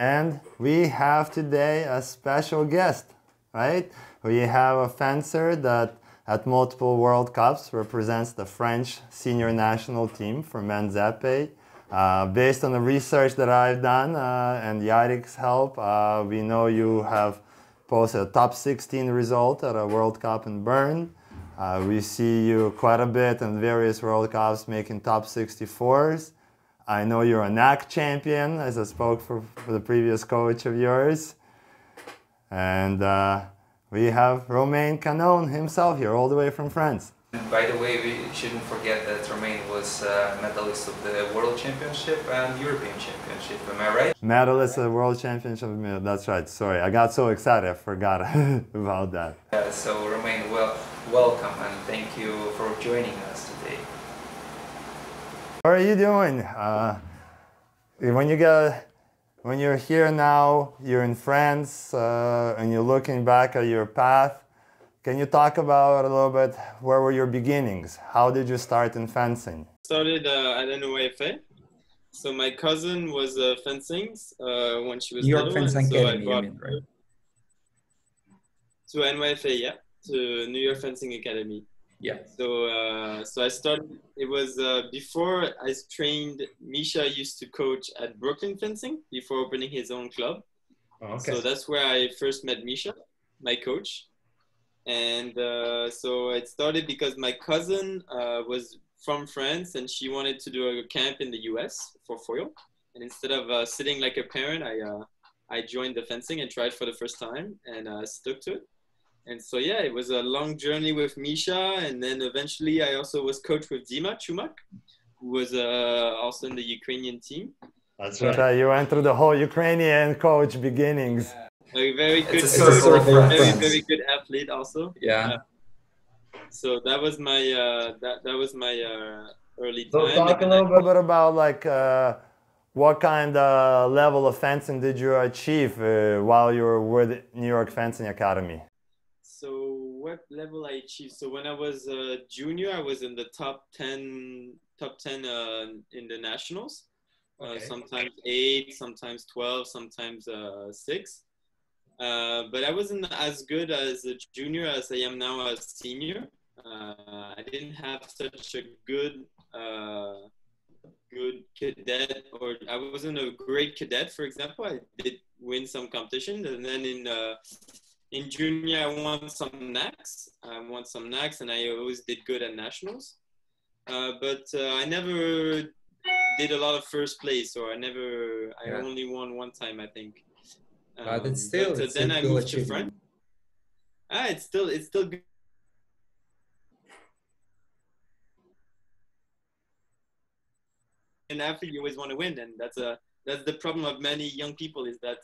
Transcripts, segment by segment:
And we have today a special guest, right? We have a fencer that at multiple World Cups represents the French senior national team for men's épée. Based on the research that I've done and Yarik's help, we know you have posted a top 16 result at a World Cup in Bern. We see you quite a bit in various World Cups making top 64s. I know you're a NAC champion, as I spoke for the previous coach of yours. And we have Romaine Cannone himself here, all the way from France. By the way, we shouldn't forget that Romaine was medalist of the World Championship and European Championship, am I right? Medalist of the World Championship, that's right, sorry. I got so excited, I forgot about that. So Romaine, welcome and thank you for joining us today. How are you doing? When you're here now, you're in France, and you're looking back at your path, can you talk about a little bit, where were your beginnings? How did you start in fencing? Started at NYFA. So my cousin was fencing when she was New York little, Fencing and so Academy, I brought you mean, right? to NYFA, yeah, to New York Fencing Academy. Yeah. So I started. It was before I trained. Misha used to coach at Brooklyn Fencing before opening his own club. Oh, okay. So that's where I first met Misha, my coach. And so it started because my cousin was from France and she wanted to do a camp in the US for foil. And instead of sitting like a parent, I joined the fencing and tried for the first time and stuck to it. And so, yeah, it was a long journey with Misha. And then eventually I also was coached with Dima Chumak, who was also in the Ukrainian team. That's right. You went through the whole Ukrainian coach beginnings. A very good, very good athlete also. Yeah. So that was my that was my early time. So talk a little bit about like what kind of level of fencing did you achieve while you were with New York Fencing Academy? So what level I achieved? So when I was a junior, I was in the top 10 in the nationals. Okay. Sometimes 8, sometimes 12, sometimes 6. But I wasn't as good as a junior as I am now as senior. I didn't have such a good cadet, or I wasn't a great cadet, for example. I did win some competitions, and then in junior I won some NACs. And I always did good at nationals. But I never did a lot of first place, or I only won one time, I think. But it's still, then I moved to France. It's still good. And after you always want to win, and that's the problem of many young people, is that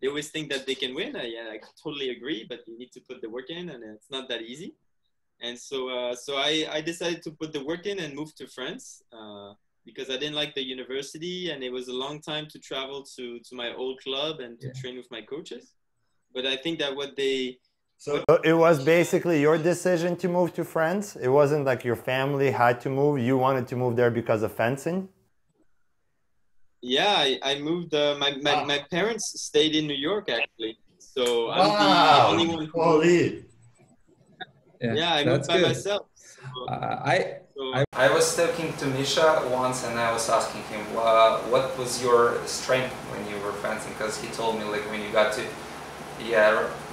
they always think that they can win. I totally agree, but you need to put the work in, and it's not that easy. And so I decided to put the work in and move to France. Because I didn't like the university, and it was a long time to travel to my old club and to train with my coaches. But I think that So it was basically your decision to move to France? It wasn't like your family had to move, you wanted to move there because of fencing? Yeah, I moved, my parents stayed in New York actually. So wow. I'm the only one who Yeah, I moved by myself. I was talking to Misha once and I was asking him what was your strength when you were fencing, because he told me like when you got to,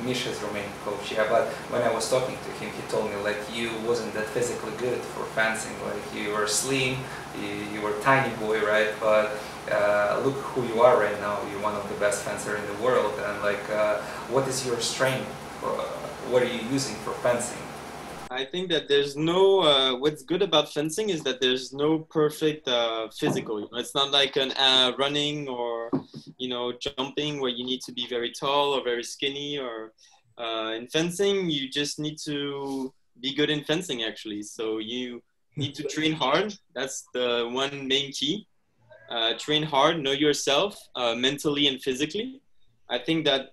Misha's Romaine coach, but when I was talking to him, he told me like you wasn't that physically good for fencing, like you were slim, you were tiny boy, right? But look who you are right now, you're one of the best fencers in the world, and like what is your strength? What are you using for fencing? I think that there's no, what's good about fencing is that there's no perfect physical. It's not like an running or, jumping where you need to be very tall or very skinny. Or in fencing, you just need to be good in fencing, actually. So you need to train hard. That's the one main key. Train hard, know yourself mentally and physically. I think that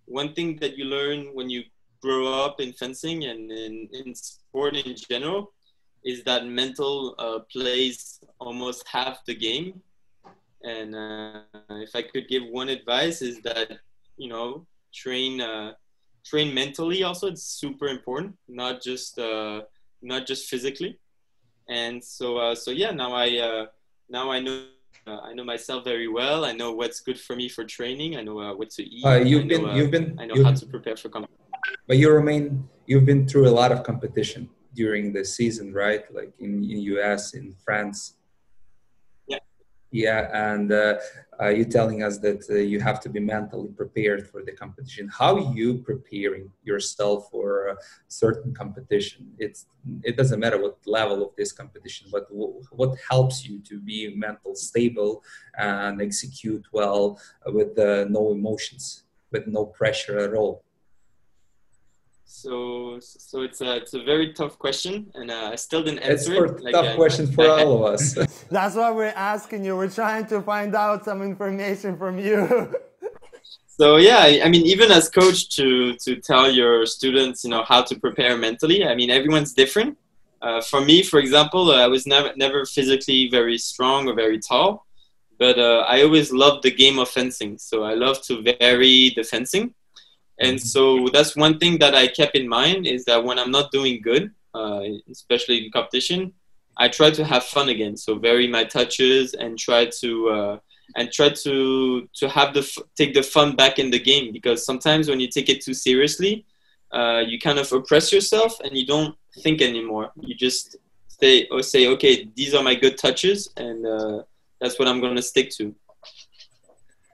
one thing that you learn when you grow up in fencing and in sport in general is that mental plays almost half the game. And if I could give one advice is that, you know, train mentally also. It's super important, not just physically. And so yeah, now I know myself very well. I know what's good for me for training. I know what to eat. I know how to prepare for competition. But you've been through a lot of competition during the season, right? Like in US, in France. Yeah. Yeah, and you telling us that you have to be mentally prepared for the competition. How are you preparing yourself for a certain competition? It doesn't matter what level of this competition, but what helps you to be mental stable and execute well with no emotions, with no pressure at all? So it's a very tough question, and I still didn't answer it. It's a tough question for all of us. That's why we're asking you. We're trying to find out some information from you. So yeah, I mean, even as coach, to tell your students, you know, how to prepare mentally. I mean, everyone's different. For me, for example, I was never physically very strong or very tall, but I always loved the game of fencing. So I love to vary the fencing. And so that's one thing that I kept in mind, is that when I'm not doing good, especially in competition, I try to have fun again. So vary my touches and try to have take the fun back in the game, because sometimes when you take it too seriously, you kind of oppress yourself and you don't think anymore. You just say, okay, these are my good touches, and that's what I'm going to stick to.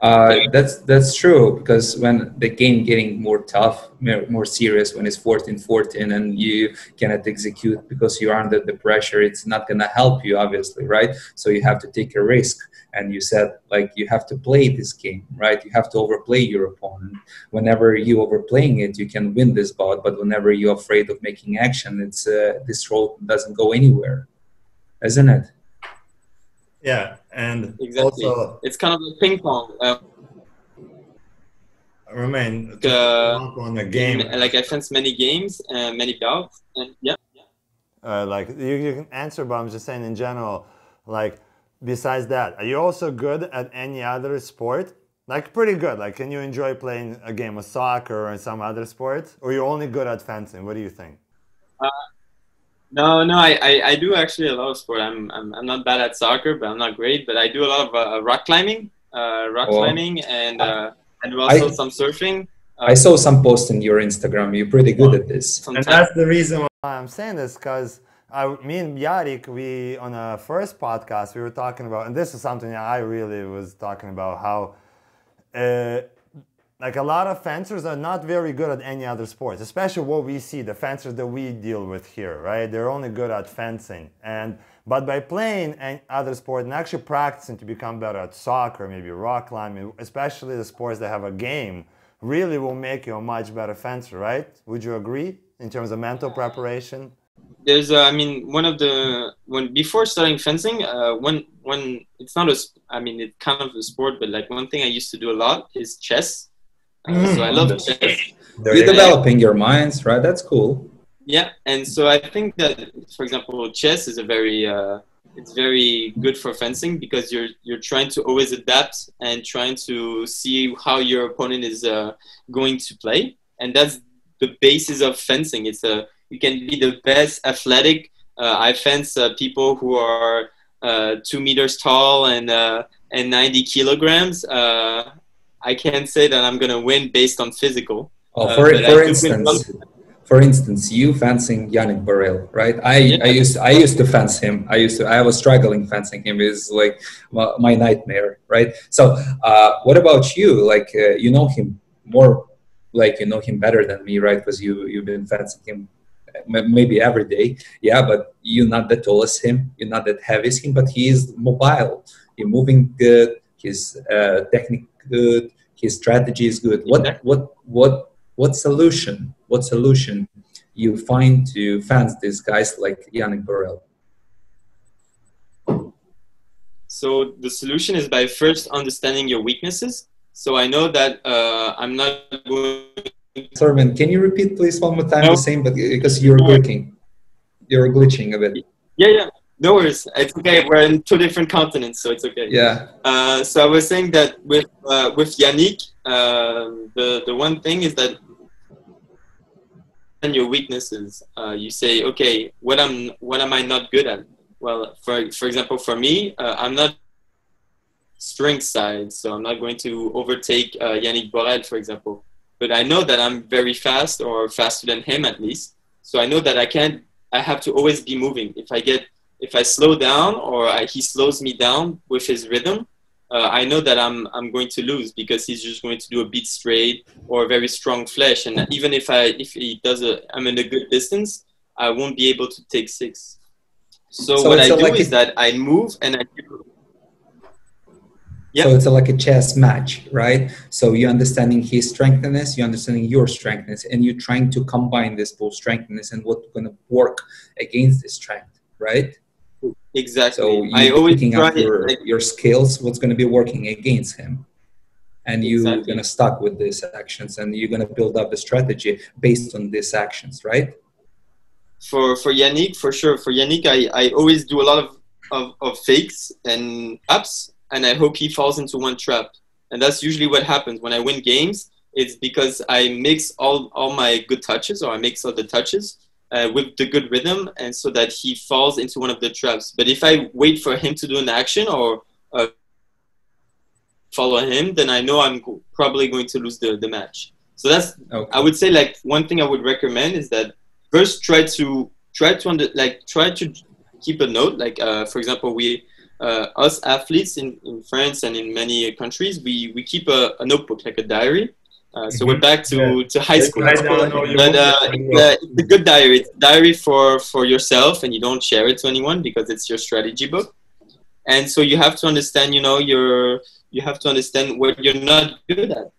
That's true, because when the game getting more tough, more serious, when it's 14-14 and you cannot execute because you are under the pressure, it's not going to help you, obviously, right? So you have to take a risk. And you said, like, you have to play this game, right? You have to overplay your opponent. Whenever you overplaying it, you can win this bout. But whenever you're afraid of making action, it's this road doesn't go anywhere, isn't it? Yeah, and exactly. Also, it's kind of like ping pong. Romaine, on the game. Like I fenced many games and many bouts, and yeah. Like you can answer, but I'm just saying in general, like, besides that, are you also good at any other sport? Like, pretty good. Like, can you enjoy playing a game of soccer or some other sport? Or you're only good at fencing? What do you think? No, I do actually a lot of sport. I'm not bad at soccer, but I'm not great. But I do a lot of rock climbing, and also some surfing. I saw some posts on your Instagram. You're pretty good at this. And that's the reason why I'm saying this, because me and Yarik, on a first podcast, we were talking about, and this is something I really was talking about, how like a lot of fencers are not very good at any other sports, especially what we see, the fencers that we deal with here, right? They're only good at fencing. But by playing other sports and actually practicing to become better at soccer, maybe rock climbing, especially the sports that have a game, really will make you a much better fencer, right? Would you agree in terms of mental preparation? There's, I mean, before starting fencing, when it's not it's kind of a sport, but like one thing I used to do a lot is chess. So I love chess. You're developing your minds, right? That's cool. Yeah, and so I think that, for example, chess is it's very good for fencing, because you're trying to always adapt and trying to see how your opponent is going to play, and that's the basis of fencing. You can be the best athletic. I fence people who are 2 meters tall and 90 kilograms. I can't say that I'm gonna win based on physical. For instance, you fencing Yannick Borrell, right? I used to fence him. I was struggling fencing him. Is like my nightmare, right? So, what about you? Like, you know him more, like you know him better than me, right? Because you've been fencing him maybe every day. Yeah, but you're not that tall as him. You're not that heavy as him, but he is mobile. He's moving good. His technique good. His strategy is good. What solution you find to fence these guys like Yannick Borrell? So the solution is by first understanding your weaknesses. So I know that I'm not going. Sorry, man, can you repeat please one more time the same? But because you're glitching a bit. Yeah. No worries. It's okay. We're in two different continents, so it's okay. Yeah. So I was saying that with Yannick, the one thing is that and your weaknesses. You say, okay, what am I not good at? Well, for example, for me, I'm not strength side, so I'm not going to overtake Yannick Borel, for example. But I know that I'm very fast, or faster than him at least. So I know that I have to always be moving. If I slow down or he slows me down with his rhythm, I know that I'm going to lose because he's just going to do a beat straight or a very strong flash. And even if he does I'm in a good distance, I won't be able to take 6. So what I do is that I move and I do. Yep. So it's like a chess match, right? So you're understanding his strengthness, you're understanding your strengthness, and you're trying to combine this both strengthness and what's going to work against this strength, right? Exactly. So you're picking up your skills, what's going to be working against him. And you're going to stuck with these actions, and you're going to build up a strategy based on these actions, right? For Yannick, for sure. For Yannick, I always do a lot of fakes and traps, and I hope he falls into one trap. And that's usually what happens when I win games. It's because I mix all my good touches, or I mix all the touches with the good rhythm, and so that he falls into one of the traps. But if I wait for him to do an action or follow him, then I know I'm probably going to lose the match. So that's I would say, like, one thing I would recommend is that first try to keep a note. Like for example, us athletes in France and in many countries, we keep a notebook, like a diary. So we're back to high school. But it's a good diary. It's a diary for yourself, and you don't share it to anyone because it's your strategy book. And so you have to understand, you have to understand what you're not good at.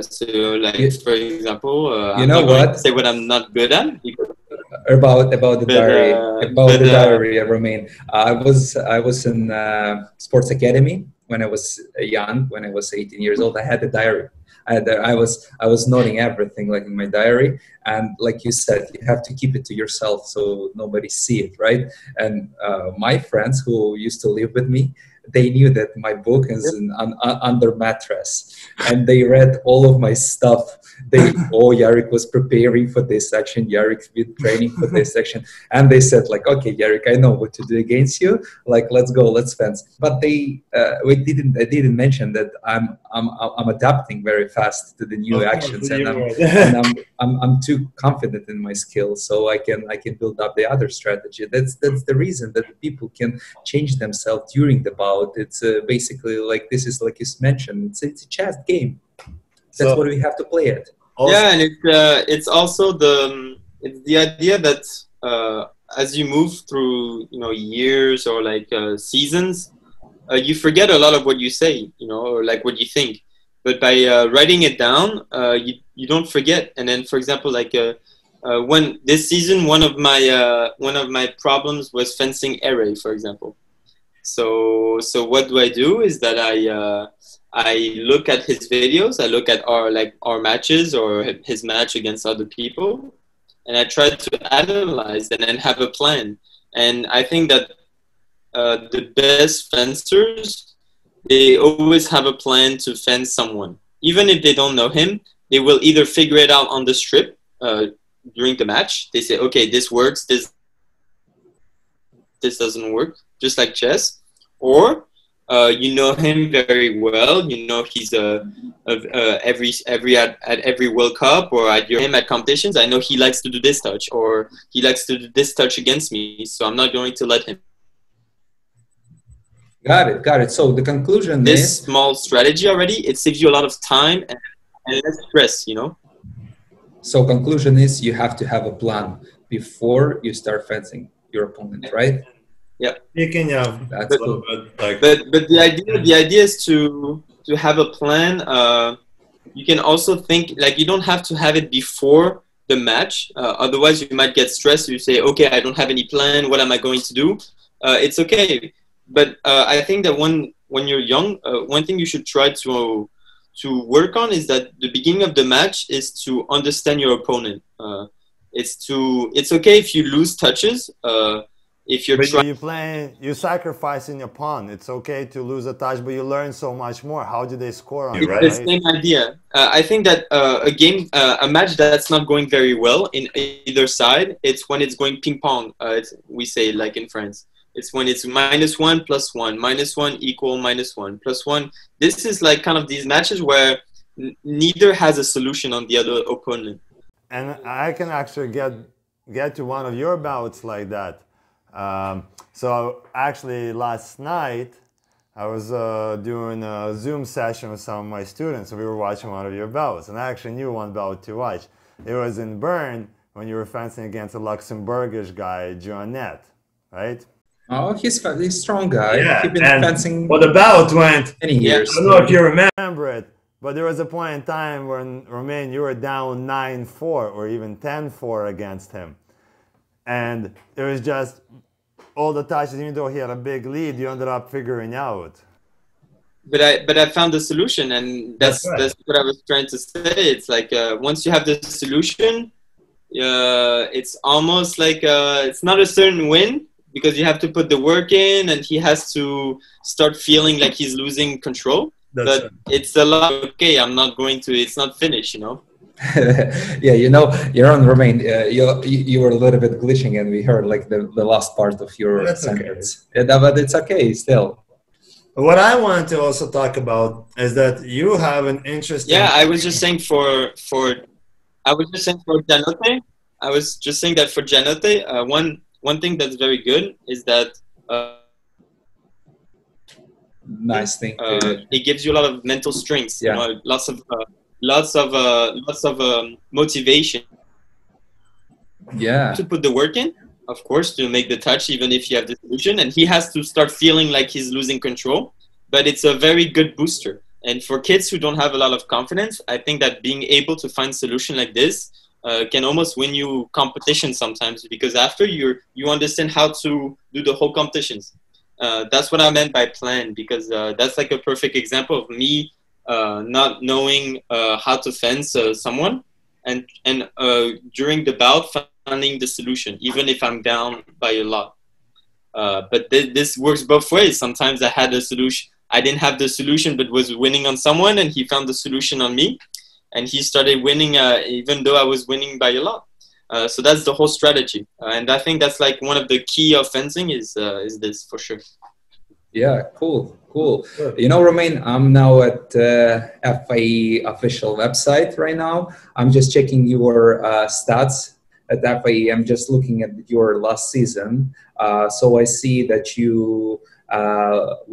So, like, for example, I'm not going to say what I'm not good at. About the diary, Romaine. I was in sports academy when I was young. When I was 18 years old, I had a diary. I was noting everything, like, in my diary, and like you said, you have to keep it to yourself so nobody see it, right? And my friends who used to live with me, they knew that my book is under mattress, and they read all of my stuff. Yarik was preparing for this section. Yarik's been training for this section, and they said, like, okay, Yarik, I know what to do against you. Like, let's go, let's fence. But I didn't mention that I'm adapting very fast to the new actions, and I'm too confident in my skills, so I can build up the other strategy. That's the reason that people can change themselves during the bout. It's basically like, this is like you mentioned. It's a chess game. That's what we have to play it. Yeah, and it's also it's the idea that as you move through years or like seasons, you forget a lot of what you say, or like what you think. But by writing it down, you don't forget. And then, for example, like when this season, one of my problems was fencing array, for example. So what do is that I look at his videos, I look at our matches or his match against other people, and I try to analyze and then have a plan. And I think that the best fencers, they always have a plan to fence someone. Even if they don't know him, they will either figure it out on the strip during the match. They say, okay, this works, this doesn't work, just like chess. Or you know him very well. He's at every World Cup or him at competitions. I know he likes to do this touch, or he likes to do this touch against me. So I'm not going to let him. Got it. So the conclusion this small strategy already, it saves you a lot of time and less stress. So conclusion is, you have to have a plan before you start fencing your opponent, right? Yeah. Speaking of, that's cool. But the idea is to have a plan. You can also think, like, you don't have to have it before the match. Otherwise, you might get stressed. You say, okay, I don't have any plan. What am I going to do? It's okay. But I think that when you're young, one thing you should try to work on is that the beginning of the match is to understand your opponent. It's okay if you lose touches. if you're But trying. you playing, you sacrificing your pawn. It's okay to lose a touch, but you learn so much more. How do they score on you, It's right? the same idea. I think that a match that's not going very well in either side, it's when it's going ping pong. We say like in France. It's when it's -1 +1, -1 equal -1 +1. This is like kind of these matches where neither has a solution on the other opponent. And I can actually get to one of your bouts like that. So actually last night I was doing a Zoom session with some of my students. We were watching one of your bouts, and I actually knew one bout to watch. It was in Bern when you were fencing against a Luxembourgish guy, Joannette, right? Oh, he's a strong guy. Yeah, He's been fencing well, the bout went many years. I don't know if you remember it, but there was a point in time when, Romaine, you were down 9-4 or even 10-4 against him. And it was just all the touches, even though he had a big lead, you ended up figuring out. But I found the solution, and that's what I was trying to say. It's like once you have the solution, it's almost like it's not a certain win, because you have to put the work in, and he has to start feeling like he's losing control. But it's a lot. Okay, I'm not going to. It's not finished, you know. Yeah, you're on Romaine. You were a little bit glitching, and we heard like the last part of your sentence. Okay. Yeah, but it's okay still. What I wanted to also talk about is that you have an interesting. Yeah, I was just saying for Cannone. I was just saying that for Cannone, one thing that's very good is that nice thing. It gives you a lot of mental strength. Yeah. You know, lots of motivation. Yeah. To put the work in, of course, to make the touch, even if you have the solution, and he has to start feeling like he's losing control. But it's a very good booster. And for kids who don't have a lot of confidence, I think that being able to find solution like this can almost win you competition sometimes, because after you understand how to do the whole competitions. That's what I meant by plan, because that's like a perfect example of me not knowing how to fence someone, and during the bout finding the solution, even if I'm down by a lot. But this works both ways. Sometimes I had a solution. I didn't have the solution, but was winning on someone, and he found the solution on me, and he started winning even though I was winning by a lot. So that's the whole strategy, and I think that's like one of the key of fencing is this for sure. Yeah, cool. You know, Romaine, I'm now at FIE official website right now. I'm just checking your stats at FIE. I'm just looking at your last season. So I see that you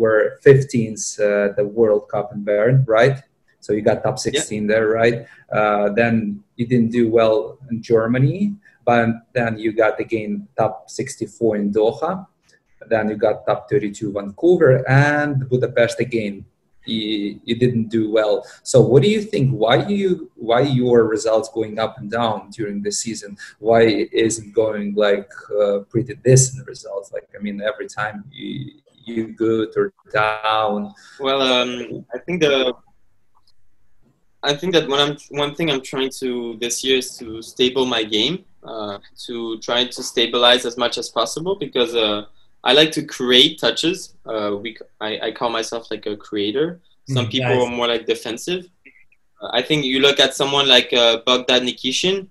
were 15th at the World Cup in Bern, right? So you got top 16 there, right? Then you didn't do well in Germany, but then you got again top 64 in Doha. Then you got top 32 Vancouver and Budapest again. You didn't do well. So what do you think? Why your results going up and down during the season? Why isn't going like pretty decent results? Like, I mean, every time you good or down. Well, I think that one thing I'm trying to this year is to stable my game, to try to stabilize as much as possible, because I like to create touches. I call myself like a creator. Some people are more like defensive. I think you look at someone like Bogdan Nikishin.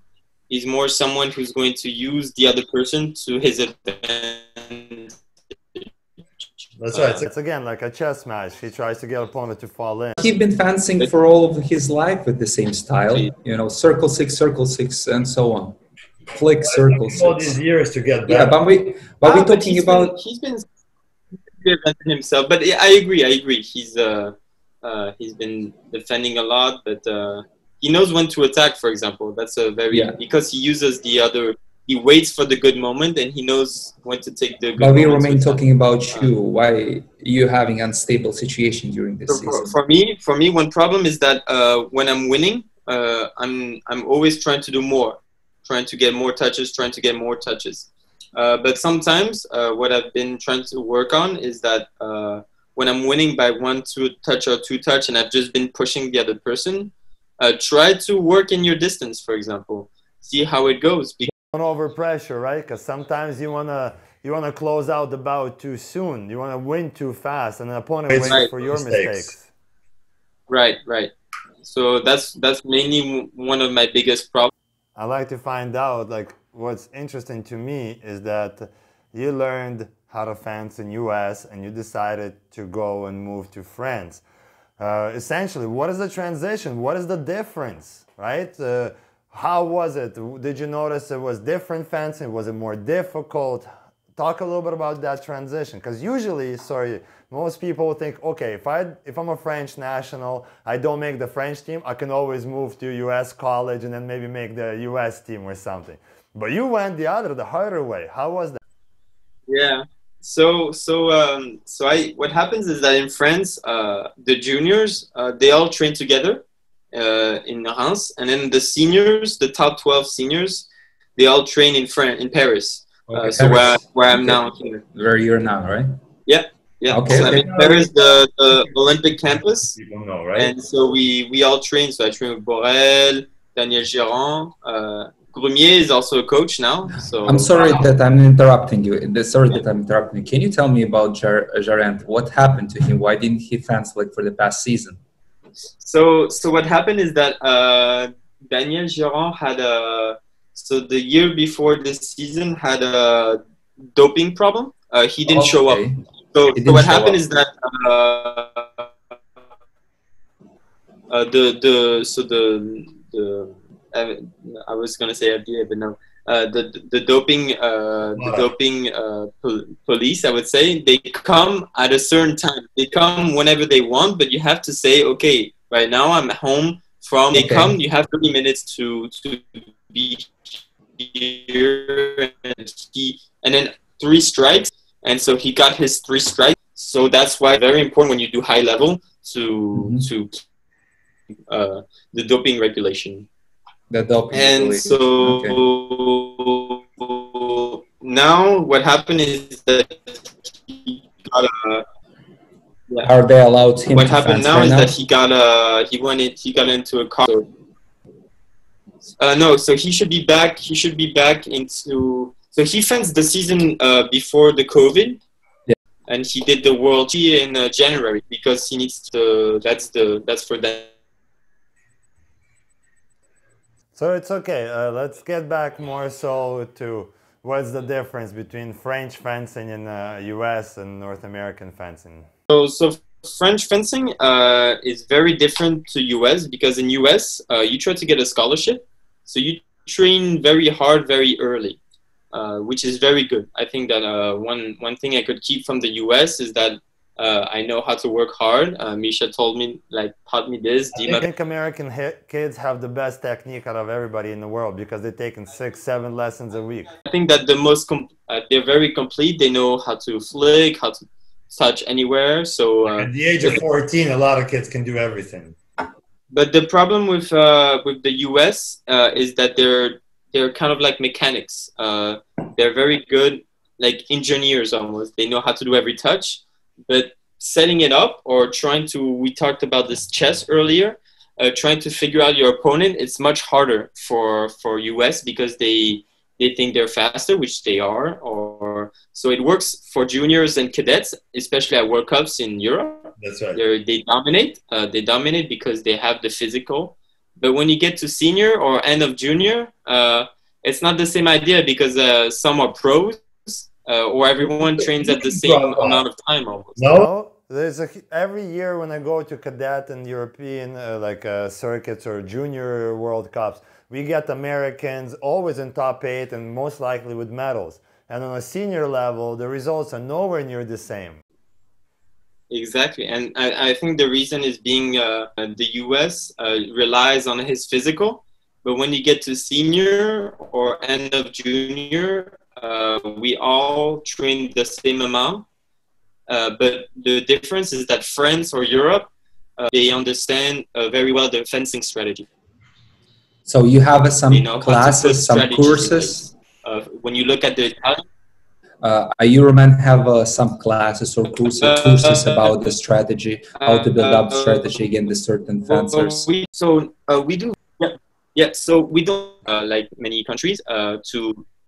He's more someone who's going to use the other person to his advantage. That's right. It's again like a chess match. He tries to get opponent to fall in. He's been fencing for all of his life with the same style. You know, circle six, and so on. Flick, circle, six. All these years to get better. Yeah, but we're talking about. He's been reinventing himself, but I agree. He's been defending a lot, but he knows when to attack. For example, that's a very because he uses the other. He waits for the good moment, and he knows when to take the good moment. But we remain talking about you. Why you having unstable situation during this season? For me, one problem is that when I'm winning, I'm always trying to do more, trying to get more touches, But sometimes what I've been trying to work on is that when I'm winning by 1, 2 touch or 2 touch, and I've just been pushing the other person, try to work in your distance, for example. See how it goes. Over pressure, right? Because sometimes you you want to close out the bout too soon. You want to win too fast, and an opponent waits Right. for your mistakes. Right, right. So that's mainly one of my biggest problems. I like to find out, like, what's interesting to me is that you learned how to fence in US and you decided to go and move to France. Essentially, what is the transition? What is the difference, right? How was it? Did you notice it was different fencing? Was it more difficult? Talk a little bit about that transition, because usually, most people think, okay, if I'm a French national, I don't make the French team, I can always move to US college and then maybe make the US team or something. But you went the harder way. How was that? Yeah. What happens is that in France, the juniors, they all train together in Reims, and then the seniors, the top 12 seniors, they all train in Paris. Okay, so Paris. where I'm now here. Where you're now, right? Yeah. Yeah. Okay, so okay. I'm in Paris, the Olympic campus. People know, right? And so we all train. So I train with Borel, Daniel Girand. Grumier is also a coach now. So I'm sorry that I'm interrupting you. Sorry that I'm interrupting you. Can you tell me about Jarent? What happened to him? Why didn't he fence like for the past season? So what happened is that Daniel Girand had the year before this season had a doping problem. He didn't show up. So what happened is that I was gonna say FDA, but no. The doping police, I would say, they come at a certain time. They come whenever they want, but you have to say, okay, right now I'm home from. They come, you have 30 minutes to be here, and then 3 strikes, and so he got his 3 strikes. So that's why it's very important when you do high level to the doping regulation. The doping and regulation. So now what happened is that he got Are they allowed him? What happened now is that he got into a car. No, so he should be back. He should be back into. So he fenced the season before the COVID, and he did the World G in January because he needs to. That's for that. So it's okay. Let's get back more so to what's the difference between French fencing in U.S. and North American fencing. So French fencing is very different to U.S. because in U.S. You try to get a scholarship, so you train very hard very early, which is very good. I think that one thing I could keep from the U.S. is that I know how to work hard. Misha taught me this. I think American kids have the best technique out of everybody in the world because they're taking 6-7 lessons a week. I think that they're very complete. They know how to flick, how to touch anywhere. So at the age of 14, a lot of kids can do everything. But the problem with the US is that they're kind of like mechanics. They're very good, like engineers almost. They know how to do every touch. But setting it up or we talked about this chess earlier, trying to figure out your opponent, it's much harder for US because they think they're faster, which they are. So it works for juniors and cadets, especially at World Cups in Europe. That's right. They dominate. They dominate because they have the physical. But when you get to senior or end of junior, it's not the same idea because some are pros. Or everyone trains at the same amount of time almost. No, every year when I go to cadet and European circuits or junior World Cups, we get Americans always in top 8 and most likely with medals. And on a senior level, the results are nowhere near the same. Exactly, and I think the reason is being the US relies on his physical, but when you get to senior or end of junior, we all train the same amount, but the difference is that France or Europe, they understand very well the fencing strategy. So you have some classes, some courses? When you look at the Italian, you, Romaine, have some classes or courses about the strategy, how to build up strategy against certain fencers? We do, yeah. So we don't, like many countries,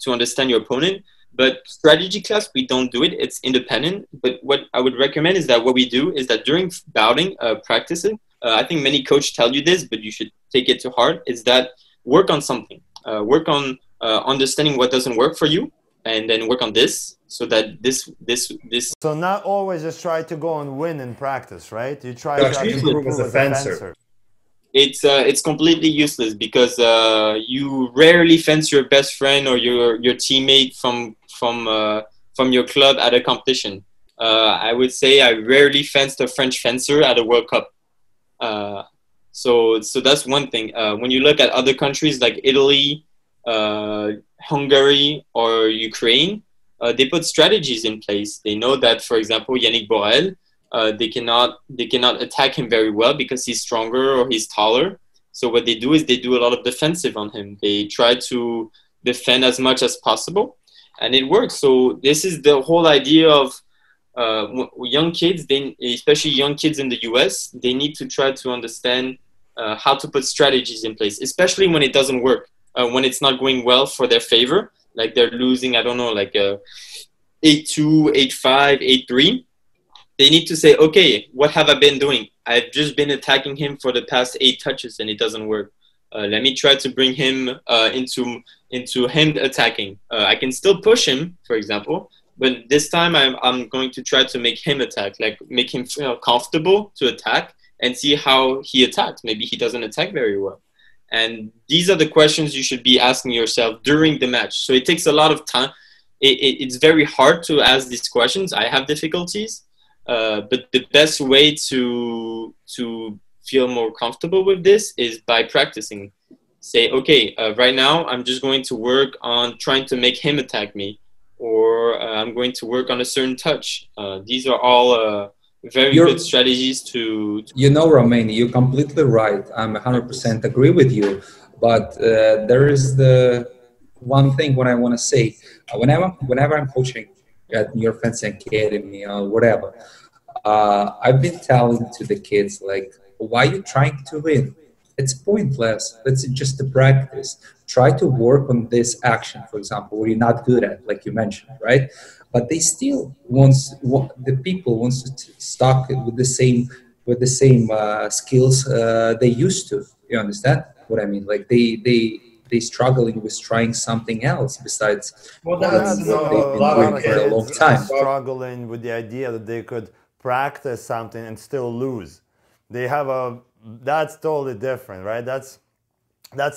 to understand your opponent, But strategy class, we don't do it. It's independent. But what I would recommend is that what we do is that during bouting, practicing, I think many coaches tell you this, but you should take it to heart, is that work on something. Work on understanding what doesn't work for you, and then work on this so that this. So not always just try to go and win in practice, right? You try to actually improve as a fencer. It's completely useless because you rarely fence your best friend or your teammate from your club at a competition. I would say I rarely fenced a French fencer at a World Cup. So that's one thing. When you look at other countries like Italy, Hungary, or Ukraine, they put strategies in place. They know that, for example, Yannick Borel, they cannot attack him very well because he's stronger or he's taller. So what they do is they do a lot of defensive on him. They try to defend as much as possible, and it works. So this is the whole idea of young kids, especially young kids in the US, they need to try to understand how to put strategies in place, especially when it doesn't work, when it's not going well for their favor, like they're losing, I don't know, like 8-2, 8-5, 8-3. They need to say, okay, what have I been doing? I've just been attacking him for the past 8 touches and it doesn't work. Let me try to bring him into him attacking. I can still push him, for example, but this time I'm going to try to make him attack, like make him feel comfortable to attack and see how he attacks. Maybe he doesn't attack very well. And these are the questions you should be asking yourself during the match. So it takes a lot of time. It's very hard to ask these questions. I have difficulties. But the best way to feel more comfortable with this is by practicing. Say, okay, right now I'm just going to work on trying to make him attack me, or I'm going to work on a certain touch. These are all very good strategies to... You know, Romaine, you're completely right. I'm 100% agree with you. But there is the one thing what I want to say. Whenever I'm coaching at your fencing academy or whatever, I've been telling to the kids, like, why are you trying to win? It's pointless. It's just a practice. Try to work on this action, for example, where you're not good at, like you mentioned, right? But they still the people wants to stuck with the same skills they used to. You understand what I mean? Like they struggling with trying something else besides what they've been doing for a long time. Struggling with the idea that they could practice something and still lose. They have that's totally different, right? That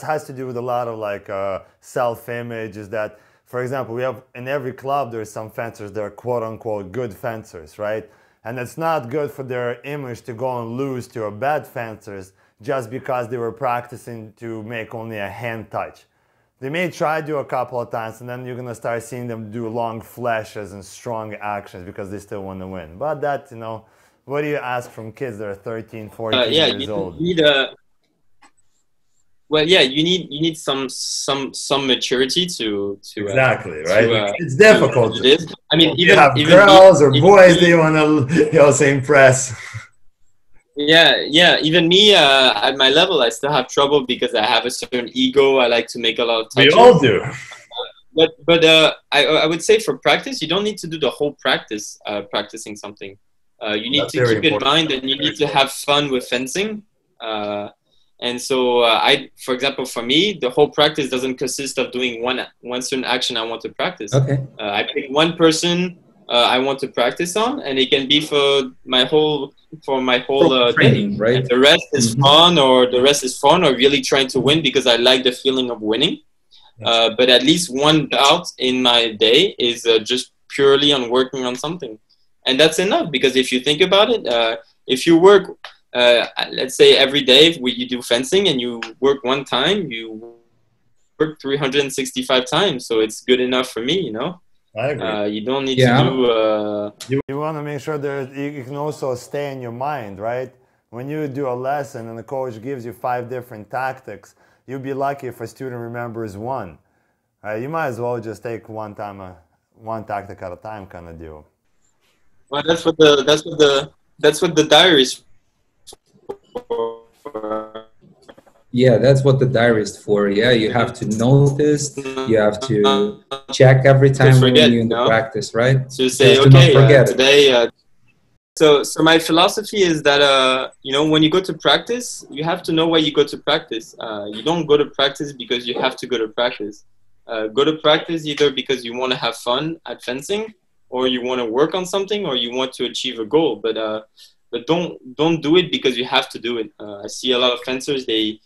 has to do with a lot of like self-image. Is that, for example, we have in every club there's some fencers that are quote unquote good fencers, right? And it's not good for their image to go and lose to a bad fencers just because they were practicing to make only a hand touch. They may try to do a couple of times, and then you're gonna start seeing them do long flashes and strong actions because they still want to win. But that, you know, what do you ask from kids that are 13, 14 years old? Well, yeah, you need some maturity to exactly, right? It's difficult. I mean, you have girls or boys they want to impress. Yeah. Even me, at my level, I still have trouble because I have a certain ego. I like to make a lot of touches. We all do. But I would say for practice, you don't need to do the whole practice practicing something. You need to keep in mind that you need to have fun with fencing. And so for example, for me, the whole practice doesn't consist of doing one certain action I want to practice. Okay. I pick one person I want to practice on, and it can be for my whole training, day. Right? And the rest is fun, or really trying to win because I like the feeling of winning. But at least one bout in my day is just purely on working on something. And that's enough, because if you think about it, if you work, let's say every day you do fencing and you work one time, you work 365 times. So it's good enough for me, you know? I agree. You don't need to do... You want to make sure that you can also stay in your mind, right? When you do a lesson and the coach gives you 5 different tactics, you'll be lucky if a student remembers one. You might as well just take one tactic at a time kind of deal. Well, that's what the diary is for. Yeah, that's what the diary is for. Yeah, you have to notice. You have to check every time when forget, you're in the practice, right? So say, just do not okay, forget today. So my philosophy is that you know, when you go to practice, you have to know why you go to practice. You don't go to practice because you have to go to practice. Go to practice either because you want to have fun at fencing, or you want to work on something, or you want to achieve a goal. But don't do it because you have to do it. I see a lot of fencers, they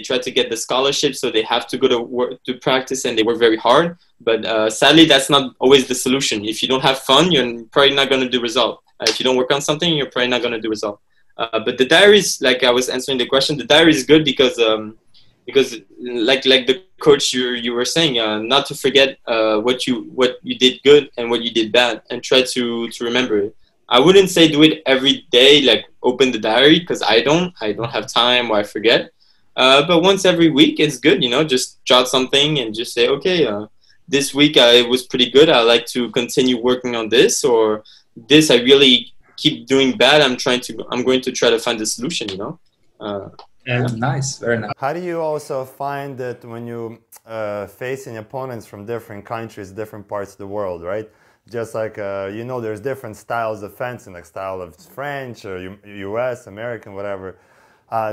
try to get the scholarship, so they have to go to work to practice, and they work very hard. But sadly, that's not always the solution. If you don't have fun, you're probably not going to do result. If you don't work on something, you're probably not going to do result. But the diaries, like I was answering the question, the diary is good because like the coach you were saying, not to forget what you did good and what you did bad, and try to remember it. I wouldn't say do it every day, like open the diary, because I don't have time, or I forget. But once every week, it's good, just jot something and just say, okay, this week it was pretty good. I like to continue working on this, or this I really keep doing bad. I'm going to try to find a solution, Nice, very nice. How do you also find that when you facing opponents from different countries, different parts of the world, right? Just like, there's different styles of fencing, like style of French or US, American, whatever.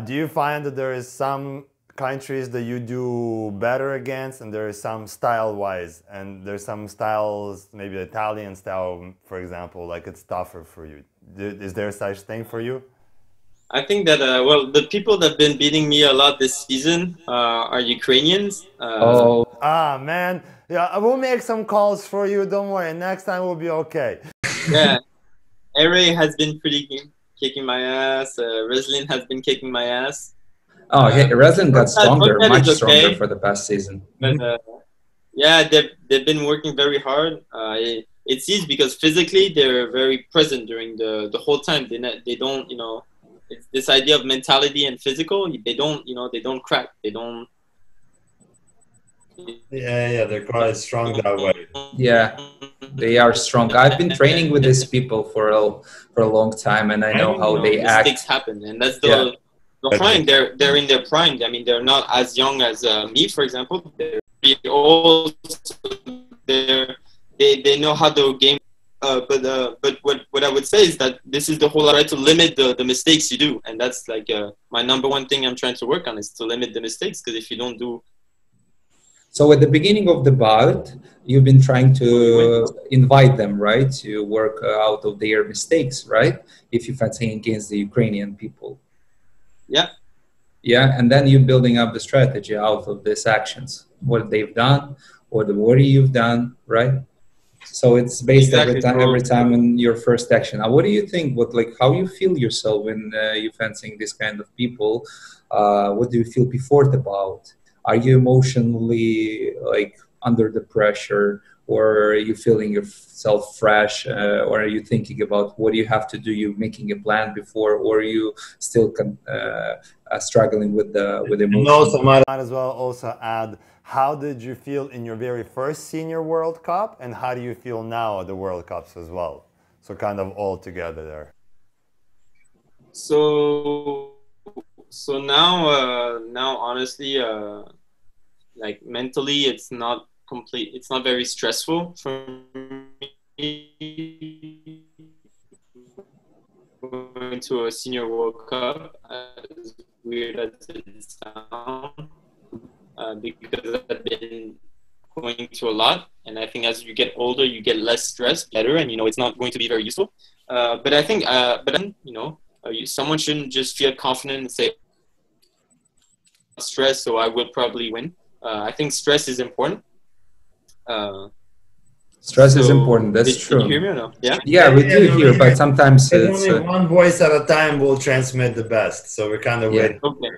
Do you find that there is some countries that you do better against, and there is some style-wise, and there's some styles, maybe Italian style, for example, like it's tougher for you? Is there such thing for you? I think that, well, the people that have been beating me a lot this season are Ukrainians. Man. Yeah, I will make some calls for you. Don't worry. Next time will be okay. Yeah. Ere has been kicking my ass. Reslin has been kicking my ass. Oh, yeah, Reslin got stronger, much stronger for the past season. But yeah, they've been working very hard. It seems because physically they're very present during the whole time. They don't, it's this idea of mentality and physical. They don't crack. They don't. Yeah, they're quite strong that way. Yeah, they are strong. I've been training with these people for a long time, and I know how they act. Mistakes happen, and that's the prime. They're in their prime. I mean, they're not as young as me, for example. They're pretty old. They know how to game. But what I would say is that this is the whole idea, to limit the mistakes you do, and that's like my number one thing I'm trying to work on, is to limit the mistakes, because if you don't do. So at the beginning of the bout, you've been trying to invite them, right, to work out of their mistakes, right? If you're fighting against the Ukrainian people. Yeah. Yeah, and then you're building up the strategy out of these actions, what they've done, or the worry you've done, right? So it's based every time on your first action. Now, what do you think? How you feel yourself when you're fencing this kind of people? What do you feel before the bout? Are you emotionally under the pressure, or are you feeling yourself fresh, or are you thinking about what you have to do? You making a plan before, or are you still struggling with emotion? And also, might as well also add, how did you feel in your very first Senior World Cup, and how do you feel now at the World Cups as well? So kind of all together there. So now honestly, mentally, it's not complete. It's not very stressful for me going to a Senior World Cup, as weird as it sounds, because I've been going to a lot, and I think as you get older, you get less stressed, better, and it's not going to be very useful. But I think, someone shouldn't just feel confident and say, stress, so I will probably win. I think stress is important. Stress is important. That's true. Can you hear me or no? Yeah. Yeah, we do hear, but sometimes it's only one voice at a time will transmit the best. So we're kind of waiting. Okay.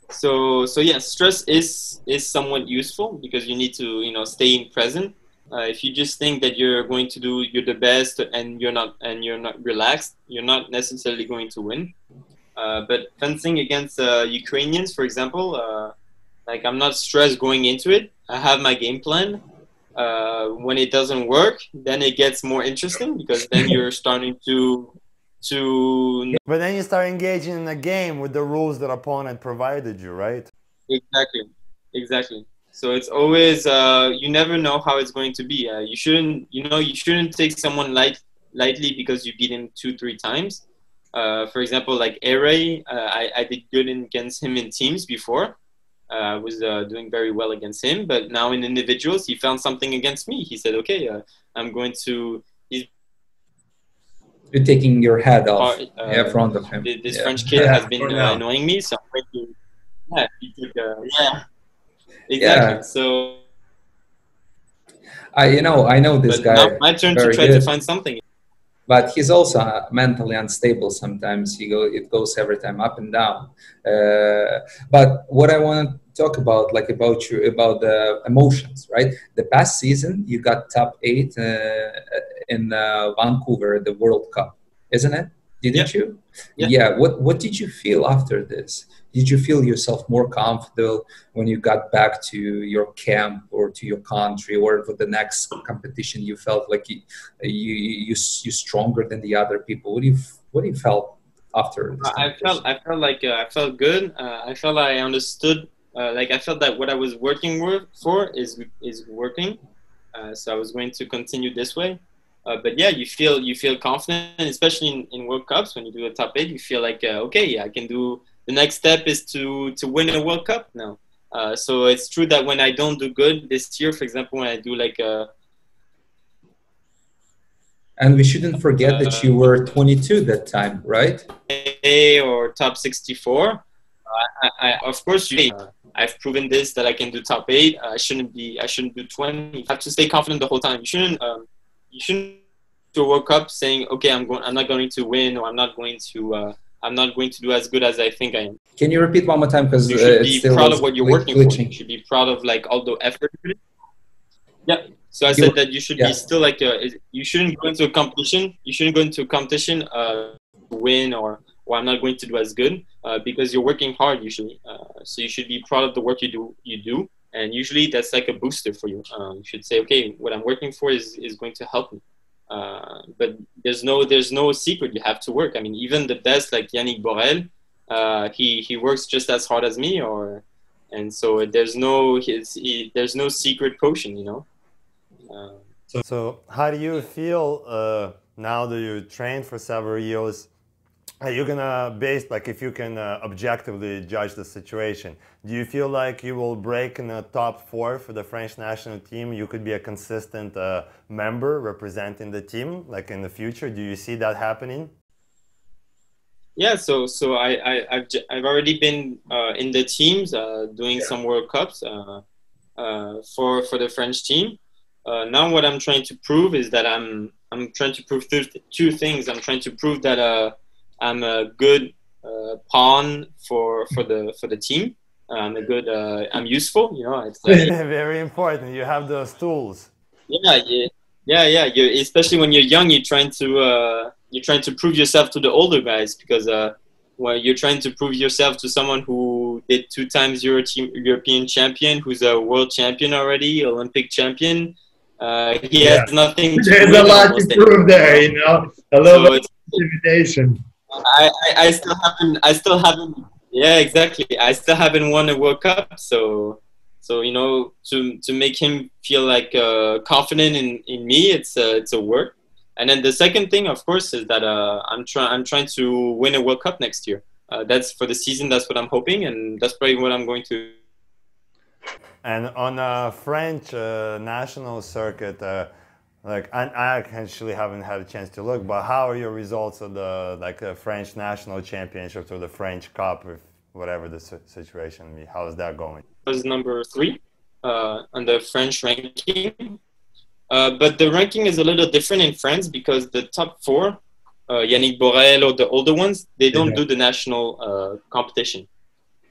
So yeah, stress is somewhat useful, because you need to stay in present. If you just think that you're going to do the best and you're not relaxed, you're not necessarily going to win. But fencing against Ukrainians, for example, I'm not stressed going into it. I have my game plan. When it doesn't work, then it gets more interesting, because then you're starting to. But then you start engaging in a game with the rules that opponent provided you, right? Exactly. So it's always you never know how it's going to be. You shouldn't take someone lightly because you beat him 2-3 times. For example, like Ere, I did good against him in teams before. I was doing very well against him, but now in individuals, he found something against me. He said, "Okay, I'm going to." You're taking your head off in front of him. This French kid has been annoying me, so I'm going to. Yeah, exactly. Yeah. So I know this guy. Now my turn to try to find something. But he's also mentally unstable sometimes. It goes every time up and down. But what I want to talk about, like about the emotions, right? The past season, you got top 8 in Vancouver, the World Cup, isn't it? Didn't you? Yeah. What did you feel after this? Did you feel yourself more comfortable when you got back to your camp or to your country, or for the next competition? You felt like you stronger than the other people. What do you felt after this competition? I felt good. I felt I understood. I felt that what I was working for is working. So I was going to continue this way. But yeah, you feel confident, especially in World Cups when you do a top 8. You feel like okay, I can do. The next step is to win a World Cup now. So it's true that when I don't do good this year, for example, when I do like a... And we shouldn't forget that you were 22 that time, right? Or top 64. Of course, I've proven this that I can do top 8. I shouldn't do 20. You have to stay confident the whole time. You shouldn't do a World Cup saying, okay, I'm not going to win, or I'm not going to do as good as I think I am. Can you repeat one more time? Because you should be proud of what you're working for. You should be proud of like all the effort. Yeah. So I said that you should be still like you shouldn't go into a competition. You shouldn't go into a competition to win or I'm not going to do as good because you're working hard usually. So you should be proud of the work you do, and usually that's like a booster for you. You should say, okay, what I'm working for is going to help me. But there's no secret. You have to work. I mean, even the best, like Yannick Borel, he works just as hard as me, and so there's no secret potion, you know. So how do you feel now that you trained for several years? Are you gonna if you can objectively judge the situation, do you feel like you will break in the top 4 for the French national team? You could be a consistent member representing the team, like in the future. Do you see that happening? Yeah, so I've already been in the teams doing some World Cups for the French team. Now what I'm trying to prove is that I'm trying to prove 2 things. I'm trying to prove that I'm a good pawn for the team. I'm useful, you know. It's very important. You have those tools. Yeah. Especially when you're young, you're trying to prove yourself to the older guys because you're trying to prove yourself to someone who did 2 times European champion, who's a world champion already, Olympic champion. He has nothing to There's a lot to prove there, you know. A little bit of intimidation. I still haven't. Yeah, exactly. I still haven't won a World Cup, so you know, to make him feel like confident in me, it's a work. And then the second thing, of course, is that I'm trying to win a World Cup next year. That's for the season. That's what I'm hoping, and that's probably what I'm going to. And on a French national circuit, I actually haven't had a chance to look, but how are your results of the French national championships or the French Cup, or whatever the situation may be? How is that going? I was number 3 on the French ranking, but the ranking is a little different in France because the top 4, Yannick Borel or the older ones, they don't do the national competition.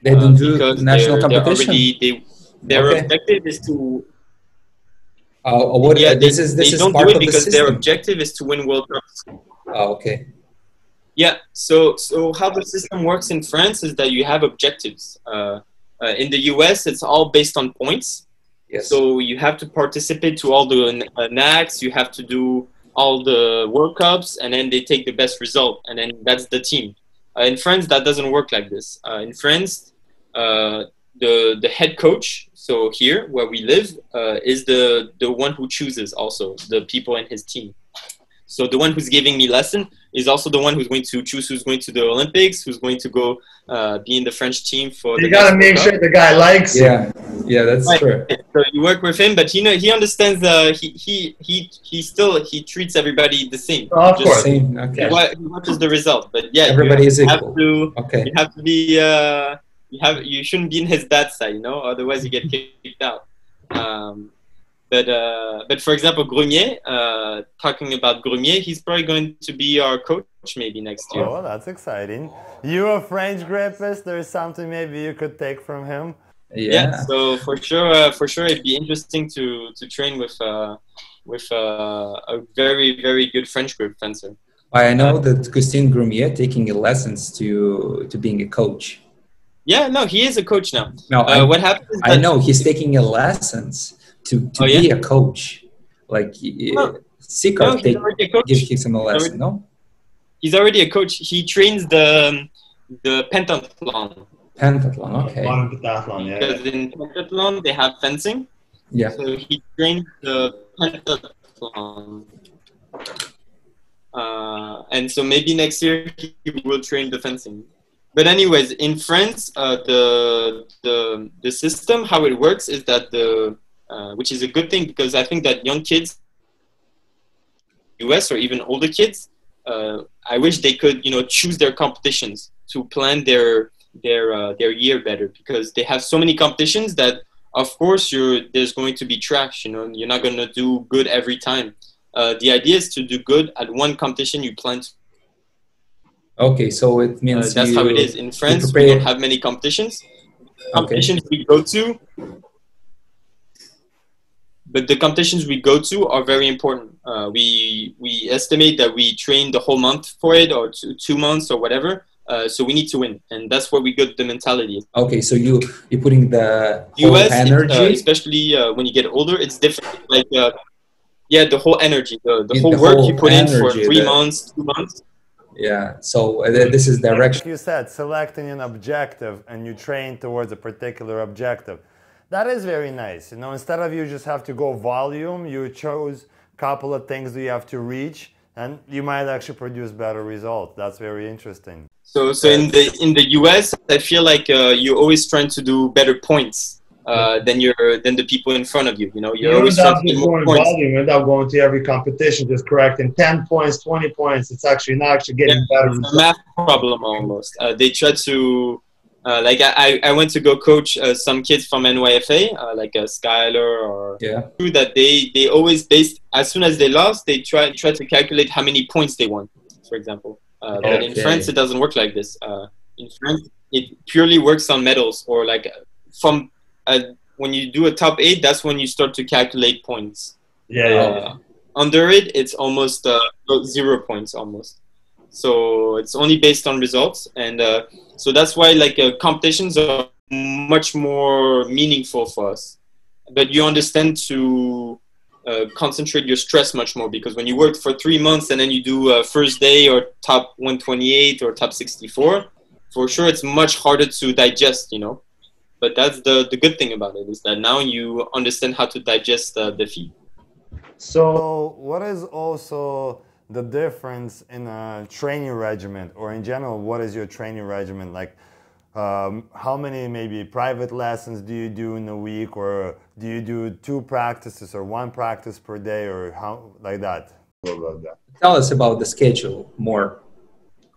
They don't do the national competition. Their objective is to. This is don't part do it of the because system. their objective is to win World Cups. Oh, okay. Yeah. So how the system works in France is that you have objectives. In the US, it's all based on points. Yes. So you have to participate to all the NACs. You have to do all the World Cups, and then they take the best result, and then that's the team. In France, that doesn't work like this. In France, the head coach, so here where we live, is the one who chooses also the people in his team. So the one who's giving me lesson is also the one who's going to choose who's going to the Olympics, who's going to go be in the French team for. You got to make sure the guy likes you. Yeah, that's true. So you work with him, but he understands. He treats everybody the same. Oh, of course. Same. Okay. He watches the result, but yeah, everybody is equal. Okay. You have to be. You shouldn't be in his bad side, you know. Otherwise, you get kicked out. But for example, Grumier, talking about Grumier, he's probably going to be our coach maybe next year. Oh, that's exciting. You a French grappist? There's something maybe you could take from him. Yeah. So for sure, it'd be interesting to train with a very, very good French grip fencer. I know that Christine Grumier taking lessons to being a coach. Yeah, no, he is a coach now. No, what happens? I know he's taking lessons to be a coach. Like Sikar gives him a lesson. No, he's already a coach. He trains the pentathlon. Pentathlon, okay. Pentathlon, yeah. Because in pentathlon they have fencing. Yeah. So he trains the pentathlon. And so maybe next year he will train the fencing. But anyways, in France, the system, how it works is that which is a good thing, because I think that young kids, US or even older kids, I wish they could, choose their competitions to plan their year better, because they have so many competitions that, of course, there's going to be trash. You're not going to do good every time. The idea is to do good at one competition you plan to. Okay, so it means that's how it is. In France, we don't have many competitions. Competitions we go to, but the competitions we go to are very important. We estimate that we train the whole month for it, or 2 months or whatever. So we need to win, and that's where we got the mentality. Okay, so you're putting the whole US, energy, especially when you get older, it's different. Like the whole energy, the whole work you put in for 3 months, 2 months. Yeah, so this is direction. Like you said, selecting an objective and you train towards a particular objective. That is very nice. Instead of you just have to go volume, you chose a couple of things that you have to reach, and you might actually produce better results. That's very interesting. So in the US, I feel like you're always trying to do better points than the people in front of you. You're always trying to do more points. You end up going to every competition just correcting 10 points, 20 points. It's actually not getting better. It's a math problem almost. They try to I went to go coach some kids from NYFA, like Skylar or that they always as soon as they lost, they try to calculate how many points they won, for example. But in France, it doesn't work like this. In France, it purely works on medals, or like from when you do a top 8, that's when you start to calculate points. Under it, it's almost 0 points almost. So it's only based on results, and so that's why competitions are much more meaningful for us. But you understand to concentrate your stress much more, because when you work for 3 months and then you do first day or top 128 or top 64, for sure it's much harder to digest, But that's the good thing about it, is that now you understand how to digest defeat. So what is also the difference in a training regimen, or in general, what is your training regimen like? How many maybe private lessons do you do in a week, or do you do 2 practices or 1 practice per day, or how like that? Tell us about the schedule more.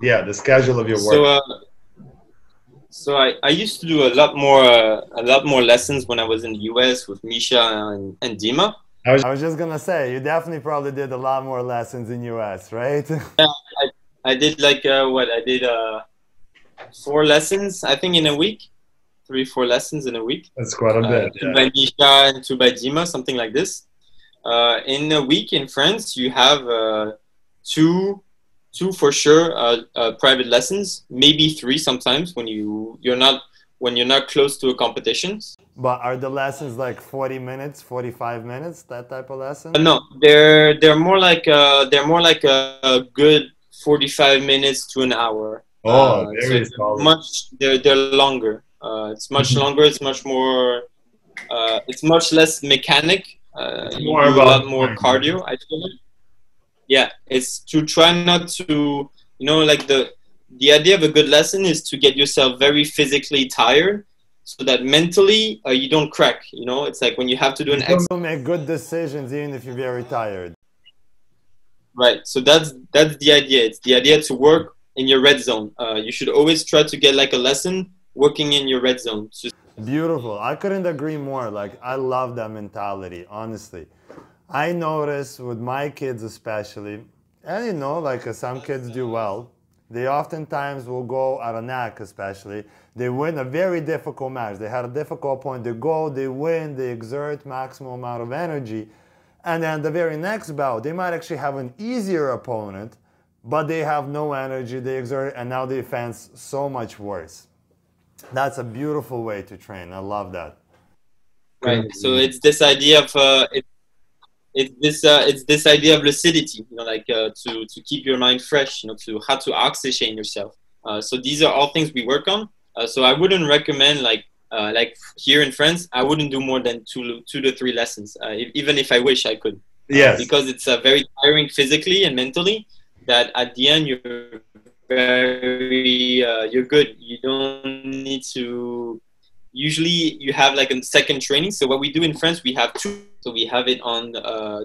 Yeah, the schedule of your work. So I used to do a lot more lessons when I was in the US with Misha and Dima. I was just gonna say, you definitely probably did a lot more lessons in US, right? Yeah, I did I did 4 lessons, I think, in a week. 3-4 lessons in a week. That's quite a bit. 2 by Misha and 2 by Dima, something like this. In a week in France, you have 2 for sure private lessons, maybe 3 sometimes when you're not close to a competition. But are the lessons like 40 minutes, 45 minutes, that type of lesson? No, they're more like a good 45 minutes to an hour. Oh, so much. They're longer. It's much longer. It's much more. It's much less mechanic. You more do a about lot more cardio. I feel like. Yeah, it's to try not to, like the idea of a good lesson is to get yourself very physically tired, so that mentally you don't crack. It's like when you have to do an exercise. You'll make good decisions even if you're very tired. Right. So that's the idea. It's the idea to work in your red zone. You should always try to get like a lesson working in your red zone. Beautiful. I couldn't agree more. Like, I love that mentality, honestly. I notice with my kids especially, and like some kids do well, they oftentimes will go at a knack especially. They win a very difficult match. They had a difficult point. They go, they win, they exert maximum amount of energy. And then the very next bout, they might actually have an easier opponent, but they have no energy, they exert, and now they fence so much worse. That's a beautiful way to train. I love that. Right. So it's this idea of it's this idea of lucidity, like to keep your mind fresh, to how to oxygen yourself. So these are all things we work on. So I wouldn't recommend like here in France, I wouldn't do more than two to three lessons, even if I wish I could. Yes. Because it's very tiring physically and mentally. That at the end you're very you're good. You don't need to. Usually you have like a second training. So what we do in France, we have two. So we have it on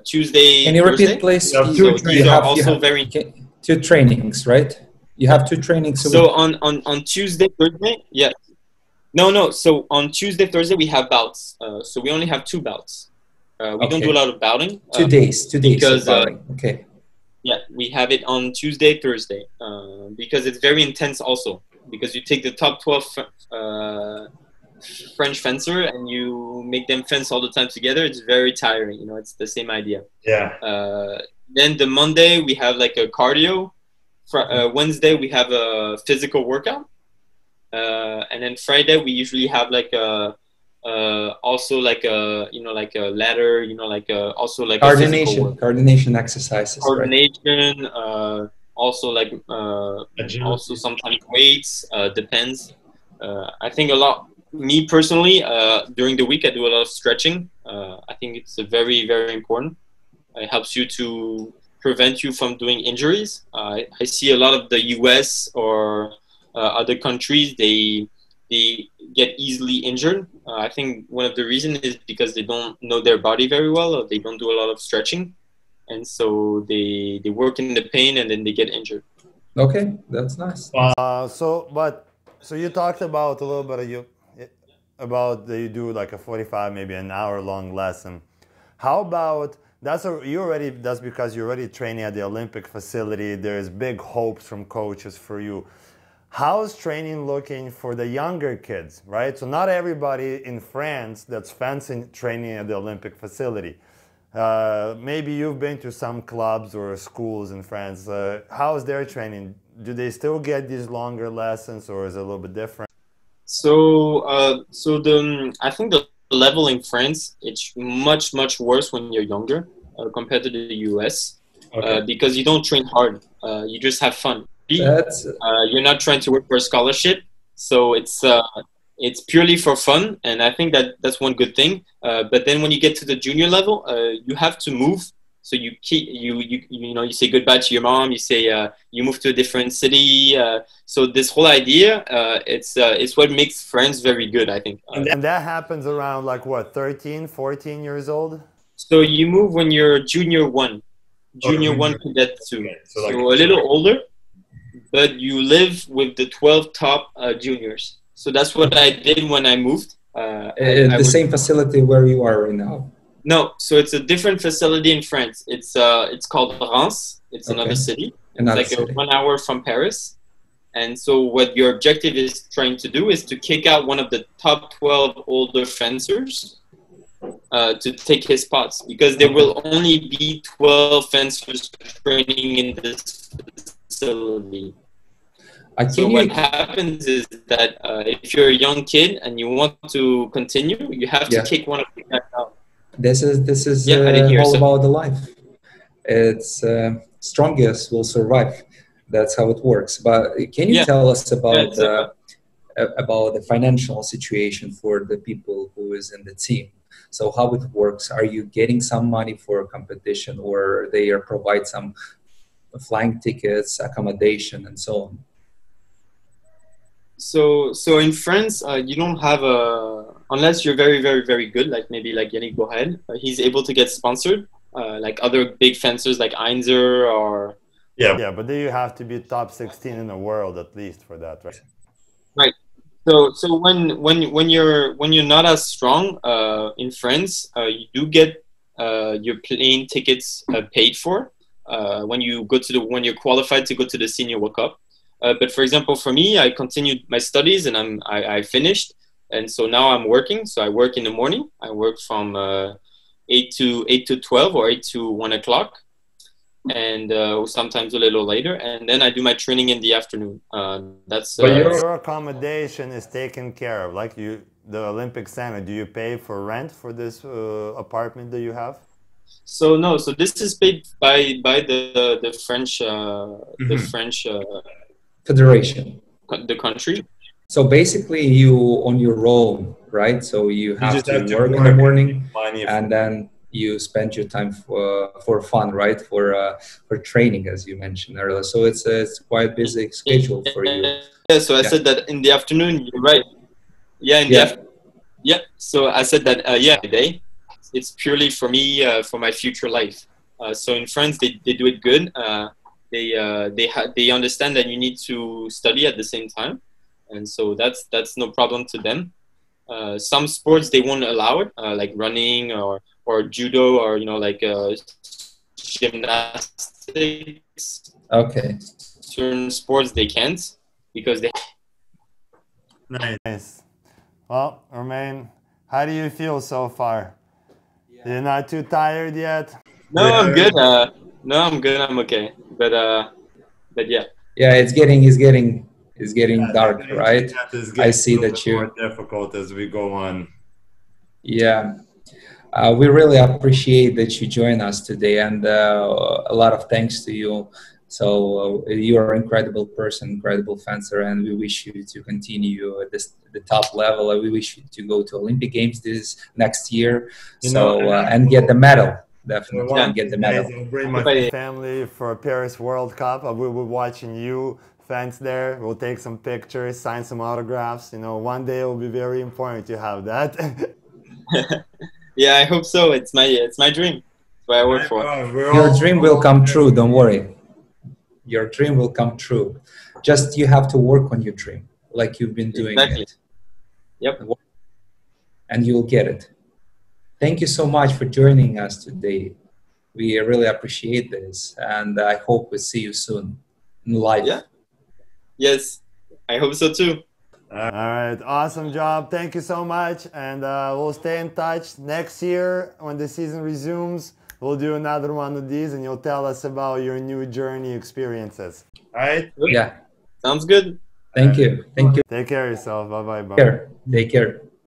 Tuesday. Can you Thursday. repeat, please? So these are also very two trainings, right? You have two trainings. So on Tuesday, Thursday, yeah. No. So on Tuesday, Thursday, we have bouts. So we only have two bouts. We don't do a lot of bouting. 2 days. 2 days. Because okay. Yeah, we have it on Tuesday, Thursday, because it's very intense also. Because you take the top 12 French fencer and you make them fence all the time together. It's very tiring. It's the same idea. Yeah. Then the Monday we have like a cardio. Wednesday we have a physical workout. And then Friday we usually have like a also like a like a ladder, also like coordination exercises. Coordination, right? Also like also sometimes weights, depends. I think a lot. Me personally, during the week I do a lot of stretching. I think it's very, very important. It helps you to prevent you from doing injuries. I see a lot of the US or other countries, they get easily injured. I think one of the reasons is because they don't know their body very well, or they don't do a lot of stretching, and so they work in the pain and then they get injured. Okay, that's nice. So you talked about a little bit of about that you do like a 45, maybe an hour long lesson. How about that's because you're already training at the Olympic facility. There's big hopes from coaches for you. How's training looking for the younger kids, right? So not everybody in France that's fencing training at the Olympic facility. Maybe you've been to some clubs or schools in France. How's their training? Do they still get these longer lessons, or is it a little bit different? So, I think the level in France, it's much, much worse when you're younger compared to the US, because you don't train hard. You just have fun. You're not trying to work for a scholarship, so it's purely for fun, and I think that's one good thing. But then when you get to the junior level, you have to move. So you say goodbye to your mom. You say you move to a different city. So this whole idea, it's what makes friends very good, I think. And that happens around like what, 13, 14 years old? So you move when you're junior one, cadet 2. Okay. So a little older, but you live with the 12 top juniors. So that's what I did when I moved. The same facility where you are right now. No, so it's a different facility in France. It's called Reims. It's another city. It's like 1 hour from Paris. And so what your objective is trying to do is to kick out one of the top 12 older fencers to take his spots, because there will only be 12 fencers training in this facility. So what happens is that if you're a young kid and you want to continue, you have to kick one of the guys out. This is all about the life. It's strongest will survive. That's how it works. But can you tell us about about the financial situation for the people who is in the team. So how it works? Are you getting some money for a competition, or they are provide some flying tickets, accommodation, and so on? So in France, you don't have a, unless you're very, very, very good, like maybe like Yannick Borel, he's able to get sponsored, like other big fencers like Einzer or. Yeah, but then you have to be top 16 in the world at least for that, right? Right. So when you're not as strong in France, you do get your plane tickets paid for when you go to when you're qualified to go to the Senior World Cup. But for example, for me, I continued my studies and I finished, and so now I'm working. So I work in the morning. I work from 8 to 12 or 8 to 1 o'clock, and sometimes a little later, and then I do my training in the afternoon. That's But your accommodation is taken care of, like the Olympic Center. Do you pay for rent for this apartment that you have? So no, so this is paid by the French the French Federation, the country. So basically, you on your own, right? So you have to work in the morning, and then you spend your time for fun, right? For training, as you mentioned earlier. So it's quite busy schedule for you. Yeah. So I said that in the afternoon. You're right. Yeah. Yeah. So I said that day. It's purely for me for my future life. So in France, they do it good. They understand that you need to study at the same time, and so that's no problem to them. Some sports they won't allow it, like running or judo or like gymnastics. Okay. Certain sports they can't because they. Nice. Well, Romaine, how do you feel so far? You're not too tired yet? No, I'm good. No, I'm good. I'm okay. But yeah. Yeah, it's getting dark, right? I see that you. More difficult as we go on. Yeah, we really appreciate that you join us today, and a lot of thanks to you. So you are an incredible person, incredible fencer, and we wish you to continue at the top level. We wish you to go to Olympic Games this next year, and get the medal. Definitely, and get the medal. Bring my family for Paris World Cup. We'll be watching you fence there. We'll take some pictures, sign some autographs. One day it will be very important to have that. Yeah, I hope so. It's my dream. That's what I work for. Your dream will come true. Don't worry. Your dream will come true. Just you have to work on your dream, like you've been doing it. Yep. And you'll get it. Thank you so much for joining us today. We really appreciate this, and I hope we see you soon in live. Yeah. Yes, I hope so too. All right, awesome job. Thank you so much, and we'll stay in touch. Next year, when the season resumes, we'll do another one of these, and you'll tell us about your new journey experiences. All right? Yeah. Sounds good. Thank you. Thank you. Take care of yourself. Bye-bye. Take care.